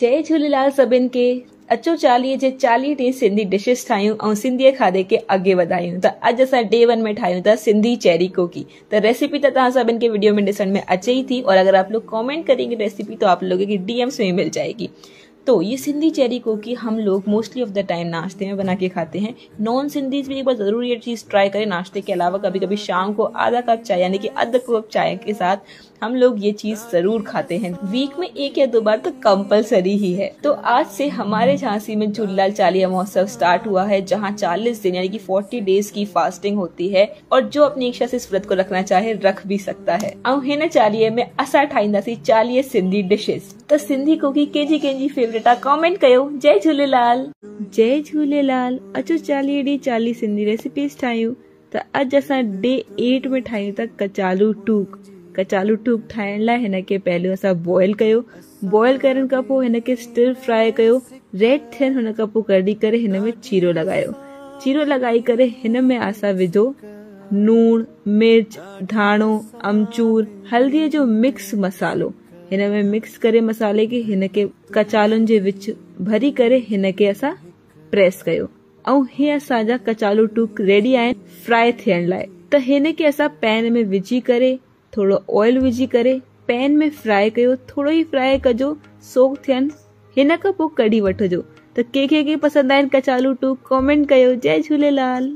जय झूलेलाल सभिनि खे। अचो चालीहे जे 40 ॾींहं सिंधी डिशेस ठाहियूं ऐं सिंधीअ खाधे खे अॻे वधायूं। त अॼु असां डे 1 में ठाहियूं था सिंधी चेरी कोकी। तो रेसिपी तो तव्हां सभिनि खे वीडियो में ॾिसण में अचे ही थी, और अगर आप लोग कमेंट करेंगे रेसिपी तो आप लोगों की डीएम्स में मिल जाएगी। तो ये सिंधी चेरी कोकी हम लोग मोस्टली ऑफ द टाइम नाश्ते में बना के खाते हैं। नॉन सिंधीज भी एक बार जरूर ये चीज़ ट्राई करें नाश्ते के अलावा। कभी कभी शाम को आधा कप चाय यानी कि आधा कप चाय के साथ हम लोग ये चीज जरूर खाते हैं। वीक में 1 या 2 बार तो कंपलसरी ही है। तो आज से हमारे झांसी में झूलेलाल चालीहा महोत्सव स्टार्ट हुआ है, जहाँ 40 दिन यानी कि 40 डेज की फास्टिंग होती है, और जो अपनी इच्छा से इस व्रत को रखना चाहे रख भी सकता है। ऐं हिन चालीहे में असां ठाहींदासीं 40 सिंधी डिशेस। तो सिंधी कोकी कंहिंजी फेवरेट आहे कमेंट कयो। जय झूलेलाल। जय झूलेलाल। अचो 40 ॾींहं 40 सिंधी रेसिपीज ठाहियूं। त अॼु असां डे 8 में ठाहियूं था कचालू टूक। कचालू टूक ठाहिण लाइ हिनखे पहिरियों असां बॉइल कयो। बॉइल करण खां पोइ हिनखे स्टिर फ्राई कयो। रेड थियनि हुन खां पोइ कढी करे हिन में चीरो लॻायो। चीरो लॻाई करे हिन में असां विझो लूणु, मिर्च, धाणो, अमचूर, हल्दीअ जो मिक्स मसालो। हिन में मिक्स करे मसाले खे हिनखे कचालुनि जे विच भरी करे हिनखे असां प्रेस कयो। ऐं हे असांजा कचालू टूक रेडी आहिनि फ्राई थियण लाइ। त हिनखे असां पैन में विझी करे थोड़ो ऑयल विझी करे पैन में फ्राई कयो। थोड़ो ही फ्राई कजो, सोक थियनि। हिन खां पोइ कढी वठिजो। त कंहिंखे पसंदि आहिनि कचालू टूक कमेंट कयो। जय झूलेलाल।